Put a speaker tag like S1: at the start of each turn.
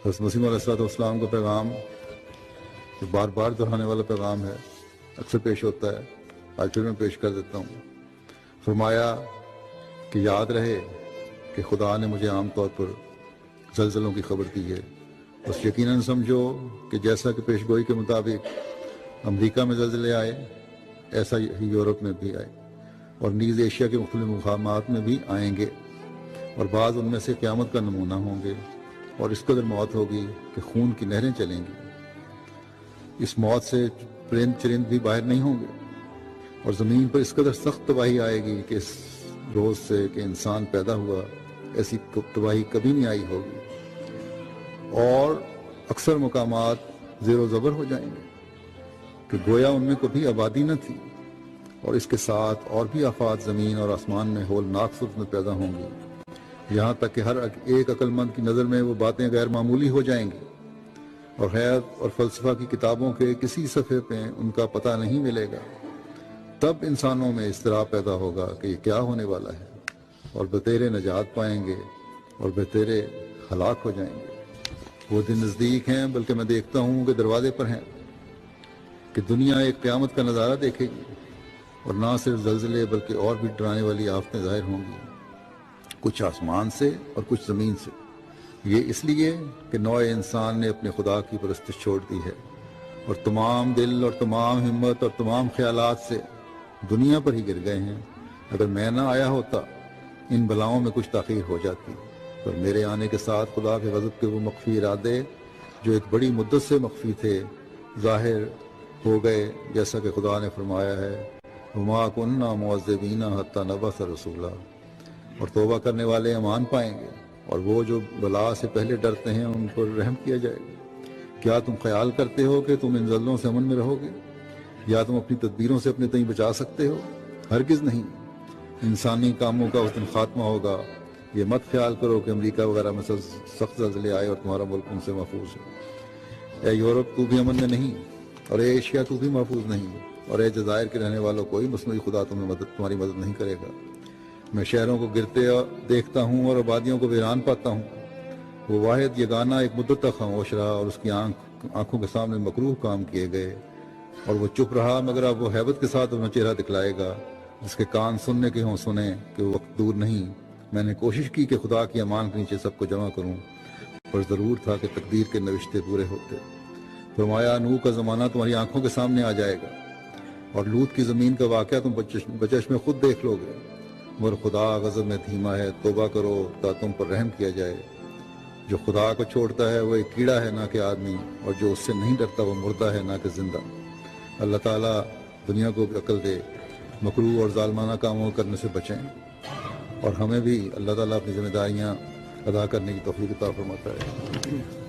S1: حضرت مسیح علیہ السلام کا پیغام جو بار بار دہرانے والا پیغام ہے، اکثر پیش ہوتا ہے، آج پھر میں پیش کر دیتا ہوں۔ فرمایا کہ یاد رہے کہ خدا نے مجھے عام طور پر زلزلوں کی خبر دی ہے، بس یقیناً سمجھو کہ جیسا کہ پیش گوئی کے مطابق امریکہ میں زلزلے آئے، ایسا ہی یورپ میں بھی آئے، اور نیز ایشیا کے مختلف مقامات میں بھی آئیں گے، اور بعض ان میں سے قیامت کا نمونہ ہوں گے، اور اس قدر موت ہوگی کہ خون کی نہریں چلیں گی۔ اس موت سے پرند چرند بھی باہر نہیں ہوں گے، اور زمین پر اس قدر سخت تباہی آئے گی کہ اس روز سے کہ انسان پیدا ہوا ایسی تباہی کبھی نہیں آئی ہوگی، اور اکثر مقامات زیر و زبر ہو جائیں گے کہ گویا ان میں کبھی آبادی نہ تھی، اور اس کے ساتھ اور بھی آفات زمین اور آسمان میں ہولناک صورت میں پیدا ہوں گی، یہاں تک کہ ہر ایک عقل مند کی نظر میں وہ باتیں غیر معمولی ہو جائیں گی، اور خیر اور فلسفہ کی کتابوں کے کسی صفحے پہ ان کا پتہ نہیں ملے گا۔ تب انسانوں میں اضطراب پیدا ہوگا کہ یہ کیا ہونے والا ہے، اور بتیرے نجات پائیں گے اور بتیرے ہلاک ہو جائیں گے۔ وہ دن نزدیک ہیں، بلکہ میں دیکھتا ہوں کہ دروازے پر ہیں، کہ دنیا ایک قیامت کا نظارہ دیکھے گی، اور نہ صرف زلزلے بلکہ اور بھی ڈرانے والی آفتیں ظاہر ہوں گی، کچھ آسمان سے اور کچھ زمین سے۔ یہ اس لیے کہ نوع انسان نے اپنے خدا کی پرستش چھوڑ دی ہے، اور تمام دل اور تمام ہمت اور تمام خیالات سے دنیا پر ہی گر گئے ہیں۔ اگر میں نہ آیا ہوتا ان بلاؤں میں کچھ تاخیر ہو جاتی، پر میرے آنے کے ساتھ خدا کے غضب کے وہ مخفی ارادے جو ایک بڑی مدت سے مخفی تھے ظاہر ہو گئے، جیسا کہ خدا نے فرمایا ہے وما كنا معذبین حتی نبعث رسولا، اور توبہ کرنے والے امان پائیں گے، اور وہ جو بلا سے پہلے ڈرتے ہیں ان پر رحم کیا جائے گا۔ کیا تم خیال کرتے ہو کہ تم ان زلزلوں سے امن میں رہو گے، یا تم اپنی تدبیروں سے اپنے تئیں بچا سکتے ہو؟ ہرگز نہیں۔ انسانی کاموں کا اس دن خاتمہ ہوگا۔ یہ مت خیال کرو کہ امریکہ وغیرہ میں سخت زلزلے آئے اور تمہارا ملک ان سے محفوظ ہے۔ اے یورپ تو بھی امن میں نہیں، اور اے ایشیا تو بھی محفوظ نہیں، اور اے جزائر کے رہنے والوں کوئی مصنوعی خدا تمہاری مدد نہیں کرے گا۔ میں شہروں کو گرتے دیکھتا ہوں اور آبادیوں کو ویران پاتا ہوں۔ وہ واحد یگانہ ایک مدت تک خاموش رہا، اور اس کی آنکھوں کے سامنے مکروہ کام کیے گئے، اور وہ چپ رہا، مگر اب وہ ہیبت کے ساتھ اپنا چہرہ دکھلائے گا۔ جس کے کان سننے کے ہوں سنیں کہ وہ وقت دور نہیں۔ میں نے کوشش کی کہ خدا کی امان کے نیچے سب کو جمع کروں، پر ضرور تھا کہ تقدیر کے نوشتے پورے ہوتے۔ فرمایا نوح کا زمانہ تمہاری آنکھوں کے سامنے آ جائے گا، اور لوط کی زمین کا واقعہ تم بچش میں خود دیکھ لو گے، مگر خدا غضب میں دھیما ہے، توبہ کرو تا تم پر رحم کیا جائے۔ جو خدا کو چھوڑتا ہے وہ ایک کیڑا ہے نہ کہ آدمی، اور جو اس سے نہیں ڈرتا وہ مردہ ہے نہ کہ زندہ۔ اللہ تعالیٰ دنیا کو بھی عقل دے، مکروہ اور ظالمانہ کاموں کرنے سے بچیں، اور ہمیں بھی اللہ تعالیٰ اپنی ذمہ داریاں ادا کرنے کی توفیق عطا فرماتا ہے۔